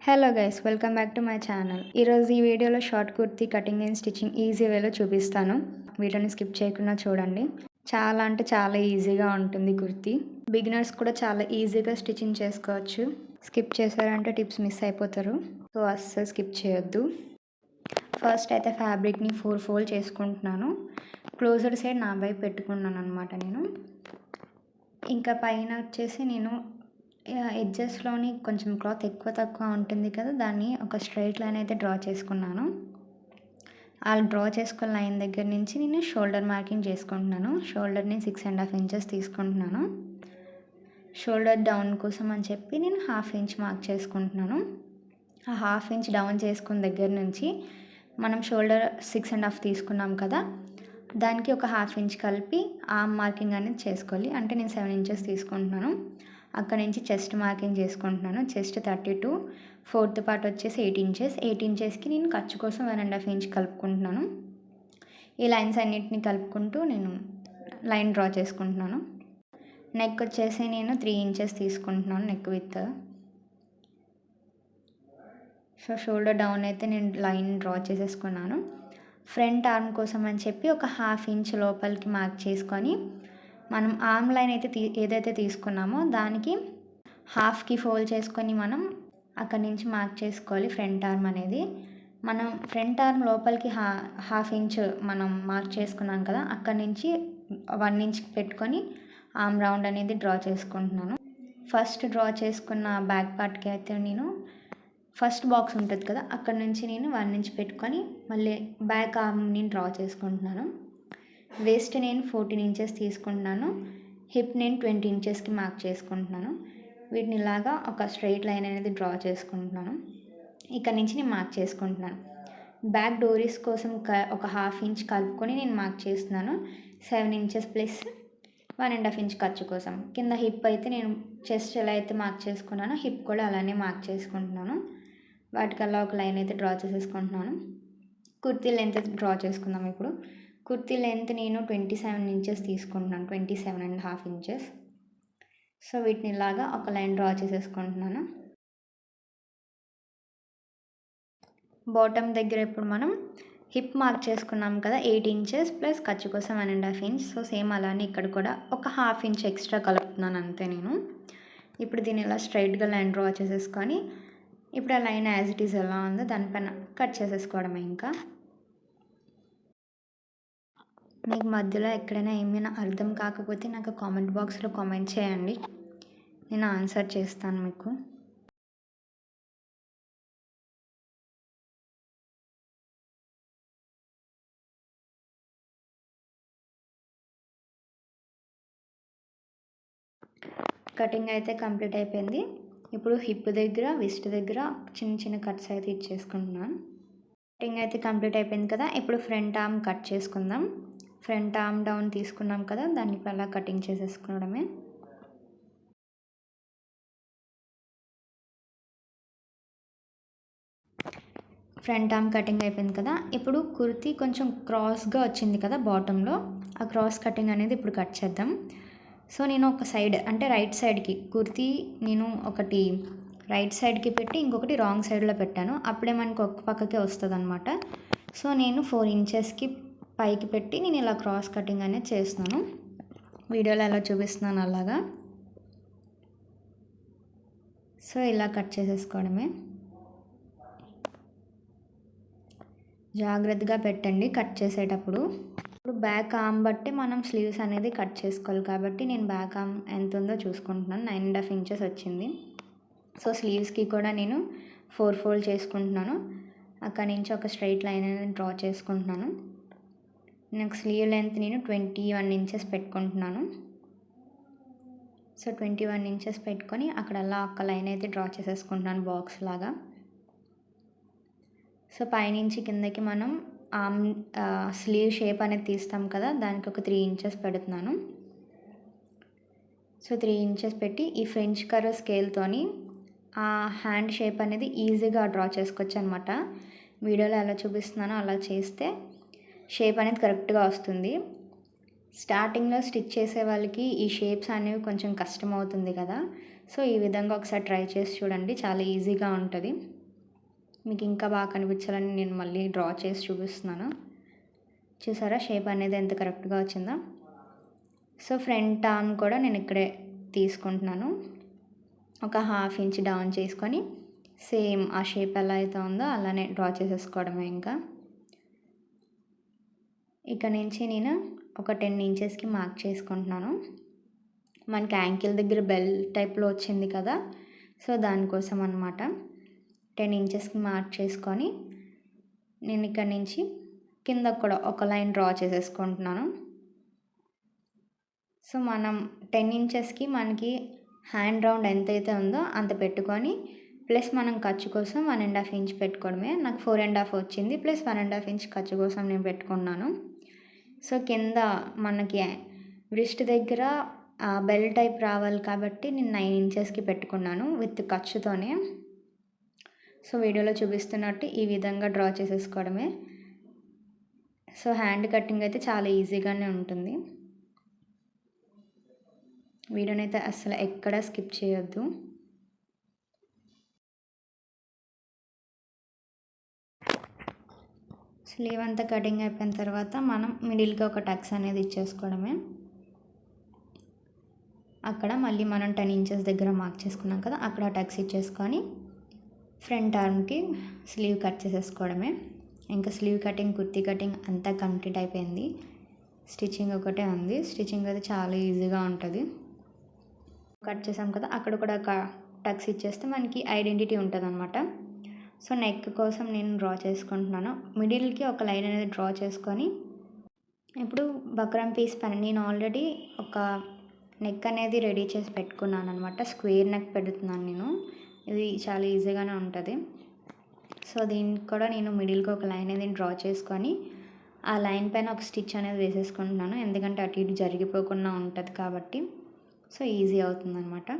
Hello guys, welcome back to my channel. ఈరోజు ఈ వీడియోలో short kurti cutting and stitching easy వేలో చూపిస్తాను. వీడియోని స్కిప్ చేయకుండా చూడండి. చాలా అంటే చాలా ఈజీగా ఉంటుంది కుర్తీ. బిగినర్స్ కూడా చాలా ఈజీగా స్టిచ్చింగ్ చేసుకోవచ్చు. స్కిప్ చేశారంటే టిప్స్ మిస్ అయిపోతారు. సో అస్సలు స్కిప్ చేయొద్దు. ఫస్ట్ అయితే ఫ్యాబ్రిక్ని 4 ఫోల్డ్ చేసుకుంటున్నాను. క్లోజర్ సైడ్ నా వైపు పెట్టుకున్నాను అనమాట నేను. ఇంకా పైన వచ్చేసి నేను ఎడ్జెస్లోని కొంచెం క్లాత్ ఎక్కువ తక్కువ ఉంటుంది కదా, దాన్ని ఒక స్ట్రైట్ లైన్ అయితే డ్రా చేసుకున్నాను. ఆ డ్రా చేసుకున్న లైన్ దగ్గర నుంచి నేను షోల్డర్ మార్కింగ్ చేసుకుంటున్నాను. షోల్డర్ని 6.5 ఇంచెస్ తీసుకుంటున్నాను. షోల్డర్ డౌన్ కోసం అని చెప్పి నేను 1/2 ఇంచ్ మార్క్ చేసుకుంటున్నాను. ఆ 1/2 ఇంచ్ డౌన్ చేసుకున్న దగ్గర నుంచి మనం షోల్డర్ 6.5 తీసుకున్నాం కదా, దానికి ఒక 1/2 ఇంచ్ కలిపి ఆర్మ్ మార్కింగ్ అనేది చేసుకోవాలి. అంటే నేను 7 ఇంచెస్ తీసుకుంటున్నాను. అక్కడ నుంచి చెస్ట్ మార్కింగ్ చేసుకుంటున్నాను. చెస్ట్ 32, ఫోర్త్ పార్ట్ వచ్చేసి 8 ఇంచెస్. 8 ఇంచెస్కి నేను ఖర్చు కోసం 1.5 ఇంచ్ కలుపుకుంటున్నాను. ఈ లైన్స్ అన్నిటిని కలుపుకుంటూ నేను లైన్ డ్రా చేసుకుంటున్నాను. నెక్ వచ్చేసి నేను 3 ఇంచెస్ తీసుకుంటున్నాను neck with. So shoulder down అయితే నేను లైన్ డ్రా చేసేసుకున్నాను. ఫ్రంట్ ఆర్మ్ కోసం అని చెప్పి ఒక 1/2 ఇంచ్ లోపలికి మార్క్ చేసుకొని మనం ఆర్మ్ లైన్ అయితే ఏదైతే తీసుకున్నామో దానికి హాఫ్కి ఫోల్డ్ చేసుకొని మనం అక్కడి నుంచి మార్క్ చేసుకోవాలి ఫ్రంట్ ఆర్మ్ అనేది. మనం ఫ్రంట్ ఆర్మ్ లోపలికి 1/2 ఇంచ్ మనం మార్క్ చేసుకున్నాం కదా, అక్కడి నుంచి 1 ఇంచ్ పెట్టుకొని ఆర్మ్ రౌండ్ అనేది డ్రా చేసుకుంటున్నాను. ఫస్ట్ డ్రా చేసుకున్న బ్యాక్ పార్ట్కి అయితే నేను ఫస్ట్ బాక్స్ ఉంటుంది కదా, అక్కడ నుంచి నేను 1 ఇంచ్ పెట్టుకొని మళ్ళీ బ్యాక్ ఆర్మ్ని డ్రా చేసుకుంటున్నాను. వేస్ట్ నేను 14 ఇంచెస్ తీసుకుంటున్నాను. హిప్ నేను 20 ఇంచెస్కి మార్క్ చేసుకుంటున్నాను. వీటిని ఇలాగా ఒక స్ట్రైట్ లైన్ అనేది డ్రా చేసుకుంటున్నాను. ఇక్కడ నుంచి నేను మార్క్ చేసుకుంటున్నాను. బ్యాక్ డోరీస్ కోసం ఒక 1/2 ఇంచ్ కలుపుకొని నేను మార్క్ చేస్తున్నాను. 7 ఇంచెస్ ప్లస్ 1.5 ఇంచ్ ఖర్చు కోసం. కింద హిప్ అయితే నేను చెస్ట్ ఎలా అయితే మార్క్ చేసుకున్నానో హిప్ కూడా అలానే మార్క్ చేసుకుంటున్నాను. వాటికల్లా ఒక లైన్ అయితే డ్రా చేసేసుకుంటున్నాను. కుర్తీ లెంత్ డ్రా చేసుకుందాం ఇప్పుడు. కుర్తీ లెంత్ నేను 27 ఇంచెస్ తీసుకుంటున్నాను. 27.5 ఇంచెస్. సో వీటిని ఇలాగా ఒక లైన్ డ్రా చేసేసుకుంటున్నాను. బాటమ్ దగ్గర ఇప్పుడు మనం హిప్ మార్క్ చేసుకున్నాం కదా, 8 ఇంచెస్ ప్లస్ ఖర్చు కోసం 1.5 ఇంచ్. సో సేమ్ అలానే ఇక్కడ కూడా ఒక 1/2 ఇంచ్ ఎక్స్ట్రా కలుపుతున్నాను అంతే నేను. ఇప్పుడు దీన్ని ఇలా స్ట్రైట్గా లైన్ డ్రా చేసేసుకొని ఇప్పుడు ఆ లైన్ యాజ్ ఇట్ ఈస్ ఎలా ఉందో దానిపైన కట్ చేసేసుకోవడమే. ఇంకా మీకు మధ్యలో ఎక్కడైనా ఏమైనా అర్థం కాకపోతే నాకు కామెంట్ బాక్స్లో కామెంట్ చేయండి, నేను ఆన్సర్ చేస్తాను మీకు. కటింగ్ అయితే కంప్లీట్ అయిపోయింది. ఇప్పుడు హిప్ దగ్గర, విస్ట్ దగ్గర చిన్న చిన్న కట్స్ అయితే ఇచ్చేసుకుంటున్నాను. కటింగ్ అయితే కంప్లీట్ అయిపోయింది కదా, ఇప్పుడు ఫ్రంట్ ఆర్మ్ కట్ చేసుకుందాం. ఫ్రంట్ ఆర్మ్ డౌన్ తీసుకున్నాం కదా, దాన్ని అలా కటింగ్ చేసేసుకోవడమే. ఫ్రంట్ ఆర్మ్ కటింగ్ అయిపోయింది కదా, ఇప్పుడు కుర్తీ కొంచెం క్రాస్గా వచ్చింది కదా బాటంలో, ఆ క్రాస్ కటింగ్ అనేది ఇప్పుడు కట్ చేద్దాం. సో నేను ఒక సైడ్ అంటే రైట్ సైడ్కి కుర్తీ నేను ఒకటి రైట్ సైడ్కి పెట్టి ఇంకొకటి రాంగ్ సైడ్లో పెట్టాను. అప్పుడే మనకు ఒక పక్కకే వస్తుంది అనమాట. సో నేను 4 ఇంచెస్కి పైకి పెట్టి నేను ఇలా క్రాస్ కటింగ్ అనేది చేస్తున్నాను. వీడియోలో ఎలా చూపిస్తున్నాను అలాగా. సో ఇలా కట్ చేసేసుకోవడమే. జాగ్రత్తగా పెట్టండి కట్ చేసేటప్పుడు. ఇప్పుడు బ్యాక్ ఆర్మ్ బట్టి మనం స్లీవ్స్ అనేది కట్ చేసుకోవాలి కాబట్టి నేను బ్యాక్ ఆర్మ్ ఎంత ఉందో చూసుకుంటున్నాను. 9.5 ఇంచెస్ వచ్చింది. సో స్లీవ్స్కి కూడా నేను 4 ఫోల్డ్ చేసుకుంటున్నాను. అక్కడి నుంచి ఒక స్ట్రైట్ లైన్ అనేది డ్రా చేసుకుంటున్నాను. నాకు స్లీవ్ లెంత్ నేను 21 ఇంచెస్ పెట్టుకుంటున్నాను. సో 21 ఇంచెస్ పెట్టుకొని అక్కడ అలా ఒక లైన్ అయితే డ్రా చేసేసుకుంటున్నాను బాక్స్ లాగా. సో పైనుంచి కిందకి మనం ఆర్మ్ స్లీవ్ షేప్ అనేది తీస్తాం కదా, దానికి ఒక 3 ఇంచెస్ పెడుతున్నాను. సో 3 ఇంచెస్ పెట్టి ఈ ఫ్రెంచ్ కర్వ్ స్కేల్తోని ఆ హ్యాండ్ షేప్ అనేది ఈజీగా డ్రా చేసుకోవచ్చు అనమాట. వీడియోలో ఎలా చూపిస్తున్నానో అలా చేస్తే షేప్ అనేది కరెక్ట్గా వస్తుంది. స్టార్టింగ్లో స్టిచ్ చేసే వాళ్ళకి ఈ షేప్స్ అనేవి కొంచెం కష్టం అవుతుంది కదా, సో ఈ విధంగా ఒకసారి ట్రై చేసి చూడండి, చాలా ఈజీగా ఉంటుంది. మీకు ఇంకా బాగా కనిపించాలని నేను మళ్ళీ డ్రా చేసి చూపిస్తున్నాను. చూసారా షేప్ అనేది ఎంత కరెక్ట్గా వచ్చిందో. సో ఫ్రంట్ ఆర్మ్ కూడా నేను ఇక్కడే తీసుకుంటున్నాను. ఒక 1/2 ఇంచ్ డౌన్ చేసుకొని సేమ్ ఆ షేప్ ఎలా అయితే ఉందో అలానే డ్రా చేసేసుకోవడమే. ఇక్కడ నుంచి నేను ఒక 10 ఇంచెస్కి మార్క్ చేసుకుంటున్నాను. మనకి యాంకిల్ దగ్గర బెల్ టైప్లో వచ్చింది కదా, సో దానికోసం అనమాట. 10 ఇంచెస్కి మార్క్ చేసుకొని నేను ఇక్కడ నుంచి కింద కూడా ఒక లైన్ డ్రా చేసేసుకుంటున్నాను. సో మనం 10 ఇంచెస్కి మనకి హ్యాండ్ రౌండ్ ఎంతైతే ఉందో అంత పెట్టుకొని ప్లస్ మనం ఖర్చు కోసం 1.5 ఇంచ్ పెట్టుకోవడమే. నాకు 4.5 వచ్చింది, ప్లస్ 1.5 ఇంచ్ ఖర్చు కోసం నేను పెట్టుకున్నాను. సో కింద మనకి వ్రిస్ట్ దగ్గర బెల్ టైప్ రావాలి కాబట్టి నేను 9 ఇంచెస్కి పెట్టుకున్నాను విత్ ఖర్చుతోనే. సో వీడియోలో చూపిస్తున్నట్టు ఈ విధంగా డ్రా చేసేసుకోవడమే. సో హ్యాండ్ కటింగ్ అయితే చాలా ఈజీగానే ఉంటుంది. వీడియోని అయితే అసలు ఎక్కడా స్కిప్ చేయొద్దు. స్లీవ్ అంతా కటింగ్ అయిపోయిన తర్వాత మనం మిడిల్కి ఒక టక్స్ అనేది ఇచ్చేసుకోవడమే. అక్కడ మళ్ళీ మనం 10 ఇంచెస్ దగ్గర మార్క్ చేసుకున్నాం కదా, అక్కడ టక్స్ ఇచ్చేసుకొని ఫ్రంట్ ఆర్మ్కి స్లీవ్ కట్ చేసేసుకోవడమే. ఇంకా స్లీవ్ కటింగ్, కుర్తీ కటింగ్ అంతా కంప్లీట్ అయిపోయింది. స్టిచ్చింగ్ ఒకటే ఉంది. స్టిచ్చింగ్ అయితే చాలా ఈజీగా ఉంటుంది. కట్ చేసాం కదా, అక్కడ కూడా ఒక టక్స్ ఇచ్చేస్తే మనకి ఐడెంటిటీ ఉంటుంది అనమాట. సో నెక్ కోసం నేను డ్రా చేసుకుంటున్నాను. మిడిల్కి ఒక లైన్ అనేది డ్రా చేసుకొని ఇప్పుడు బక్రం పీస్ పైన నేను ఆల్రెడీ ఒక నెక్ అనేది రెడీ చేసి పెట్టుకున్నాను అనమాట. స్క్వేర్ నెక్ పెడుతున్నాను నేను. ఇది చాలా ఈజీగానే ఉంటుంది. సో దీనికి కూడా నేను మిడిల్కి ఒక లైన్ అనేది డ్రా చేసుకొని ఆ లైన్ పైన ఒక స్టిచ్ అనేది వేసేసుకుంటున్నాను. ఎందుకంటే అటు ఇటు జరిగిపోకుండా ఉంటుంది కాబట్టి సో ఈజీ అవుతుంది అనమాట.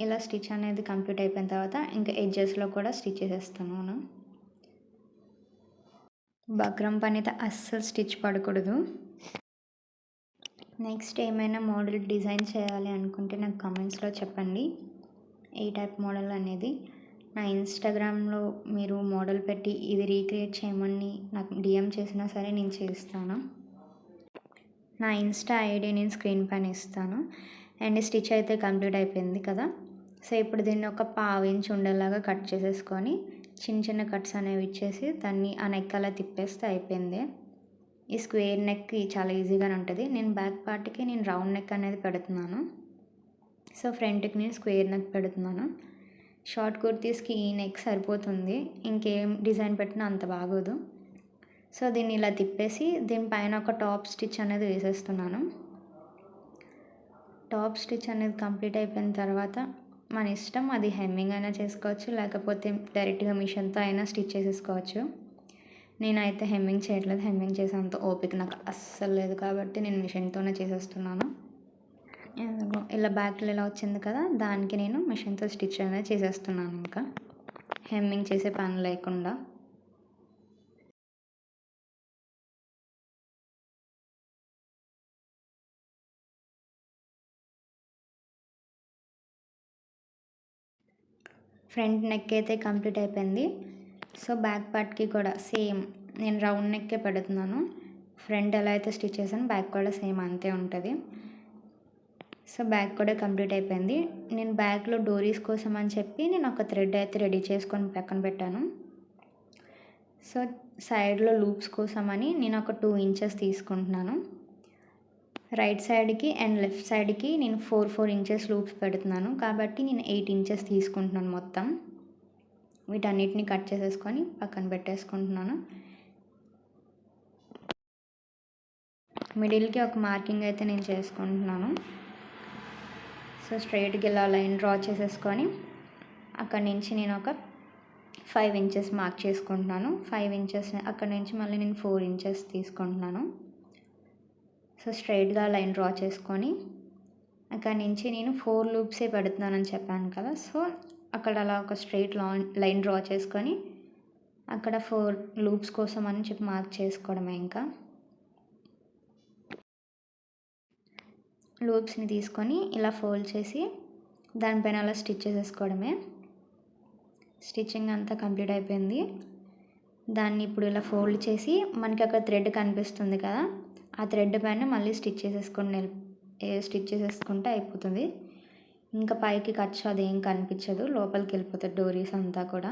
ఇలా స్టిచ్ అనేది కంప్లీట్ అయిపోయిన తర్వాత ఇంకా ఎడ్జెస్లో కూడా స్టిచ్ చేసేస్తాను. బక్రం పని అయితే అస్సలు స్టిచ్ పడకూడదు. నెక్స్ట్ ఏమైనా మోడల్ డిజైన్ చేయాలి అనుకుంటే నాకు కామెంట్స్లో చెప్పండి, ఏ టైప్ మోడల్ అనేది. నా ఇన్స్టాగ్రామ్లో మీరు మోడల్ పెట్టి ఇది రీక్రియేట్ చేయమని నాకు డిఎం చేసినా సరే నేను చేస్తాను. నా ఇన్స్టా ఐడి నేను స్క్రీన్ పైన ఇస్తాను. అండ్ స్టిచ్ అయితే కంప్లీట్ అయిపోయింది కదా. సో ఇప్పుడు దీన్ని ఒక 1/2 ఇంచ్ ఉండేలాగా కట్ చేసేసుకొని చిన్న చిన్న కట్స్ అనేవి ఇచ్చేసి దాన్ని ఆ నెక్ అలా తిప్పేస్తే అయిపోయింది. ఈ స్క్వేర్ నెక్ చాలా ఈజీగానే ఉంటుంది. నేను బ్యాక్ పార్ట్కి నేను రౌండ్ నెక్ అనేది పెడుతున్నాను. సో ఫ్రంట్కి నేను స్క్వేర్ నెక్ పెడుతున్నాను. షార్ట్ కుర్తీస్కి ఈ నెక్ సరిపోతుంది, ఇంకేం డిజైన్ పెట్టినా అంత బాగోదు. సో దీన్ని ఇలా తిప్పేసి దీనిపైన ఒక టాప్ స్టిచ్ అనేది వేసేస్తున్నాను. టాప్ స్టిచ్ అనేది కంప్లీట్ అయిపోయిన తర్వాత మన ఇష్టం, అది హెమ్మింగ్ అయినా చేసుకోవచ్చు, లేకపోతే డైరెక్ట్గా మిషన్తో అయినా స్టిచ్ చేసేసుకోవచ్చు. నేనైతే హెమ్మింగ్ చేయట్లేదు. హెమ్మింగ్ చేసేంత ఓపిక నాకు అస్సలు లేదు కాబట్టి నేను మిషన్తోనే చేసేస్తున్నాను. ఇలా బ్యాక్లో ఇలా వచ్చింది కదా, దానికి నేను మిషన్తో స్టిచ్ అనేది చేసేస్తున్నాను. ఇంకా హెమ్మింగ్ చేసే పని లేకుండా. ఫ్రంట్ నెక్ అయితే కంప్లీట్ అయిపోయింది. సో బ్యాక్ పార్ట్కి కూడా సేమ్ నేను రౌండ్ నెక్కే పెడుతున్నాను. ఫ్రంట్ ఎలా అయితే స్టిచ్ చేశాను బ్యాక్ కూడా సేమ్ అంతే ఉంటుంది. సో బ్యాక్ కూడా కంప్లీట్ అయిపోయింది. నేను బ్యాక్లో డోరీస్ కోసం అని చెప్పి నేను ఒక థ్రెడ్ అయితే రెడీ చేసుకొని పక్కన పెట్టాను. సో సైడ్లో లూప్స్ కోసం అని నేను ఒక 2 ఇంచెస్ తీసుకుంటున్నాను. రైట్ సైడ్కి అండ్ లెఫ్ట్ సైడ్కి నేను 4 ఇంచెస్ లూప్స్ పెడుతున్నాను కాబట్టి నేను 8 ఇంచెస్ తీసుకుంటున్నాను మొత్తం. వీటన్నిటిని కట్ చేసేసుకొని పక్కన పెట్టేసుకుంటున్నాను. మిడిల్కి ఒక మార్కింగ్ అయితే నేను చేసుకుంటున్నాను. సో స్ట్రైట్కి ఇలా లైన్ డ్రా చేసేసుకొని అక్కడి నుంచి నేను ఒక 5 ఇంచెస్ మార్క్ చేసుకుంటున్నాను. 5 ఇంచెస్ అక్కడి నుంచి మళ్ళీ నేను 4 ఇంచెస్ తీసుకుంటున్నాను. సో స్ట్రైట్గా లైన్ డ్రా చేసుకొని అక్కడి నుంచి నేను 4 లూప్సే పెడుతున్నానని చెప్పాను కదా. సో అక్కడ అలా ఒక స్ట్రైట్ లైన్ డ్రా చేసుకొని అక్కడ 4 లూప్స్ కోసం అని చెప్పి మార్క్ చేసుకోవడమే. ఇంకా లూప్స్ని తీసుకొని ఇలా ఫోల్డ్ చేసి దానిపైన అలా స్టిచ్ చేసేసుకోవడమే. స్టిచ్చింగ్ అంతా కంప్లీట్ అయిపోయింది. దాన్ని ఇప్పుడు ఇలా ఫోల్డ్ చేసి మనకి అక్కడ థ్రెడ్ కనిపిస్తుంది కదా, ఆ థ్రెడ్ పైన మళ్ళీ స్టిచ్ చేసేసుకుంటే అయిపోతుంది. ఇంకా పైకి ఖర్చు అదేం కనిపించదు, లోపలికి వెళ్ళిపోతుంది డోరీస్ అంతా కూడా.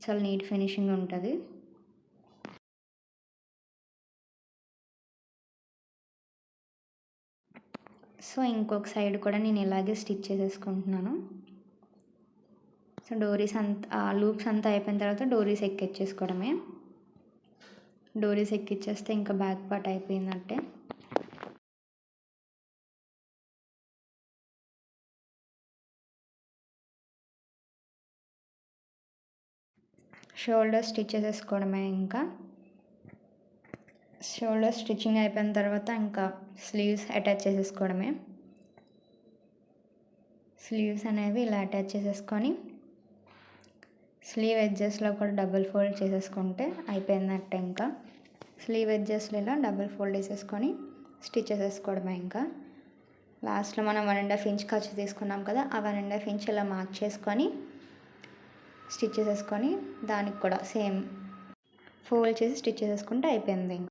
చాలా నీట్ ఫినిషింగ్ ఉంటుంది. సో ఇంకొక సైడ్ కూడా నేను ఇలాగే స్టిచ్ చేసేసుకుంటున్నాను. సో డోరీస్ అంతా లూప్స్ అంతా అయిపోయిన తర్వాత డోరీస్ ఎక్కిచ్చేసుకోవడమే. డోరీస్ ఎక్కిచ్చేస్తే ఇంకా బ్యాక్ పార్ట్ అయిపోయినట్టే. షోల్డర్ స్టిచ్ చేసేసుకోవడమే. ఇంకా షోల్డర్ స్టిచ్చింగ్ అయిపోయిన తర్వాత ఇంకా స్లీవ్స్ అటాచ్ చేసేసుకోవడమే. స్లీవ్స్ అనేవి ఇలా అటాచ్ చేసేసుకొని స్లీవ్ ఎడ్జెస్లో కూడా డబుల్ ఫోల్డ్ చేసేసుకుంటే అయిపోయిందట్టే. ఇంకా స్లీవ్ ఎడ్జెస్లో ఇలా డబుల్ ఫోల్డ్ వేసేసుకొని స్టిచ్ చేసేసుకోవడమే. ఇంకా లాస్ట్లో మనం 1.5 ఇంచ్ ఖర్చు తీసుకున్నాం కదా, ఆ 1.5 ఇంచ్ ఇలా మార్క్ చేసుకొని స్టిచ్ చేసేసుకొని దానికి కూడా సేమ్ ఫోల్డ్ చేసి స్టిచ్ చేసేసుకుంటే అయిపోయింది.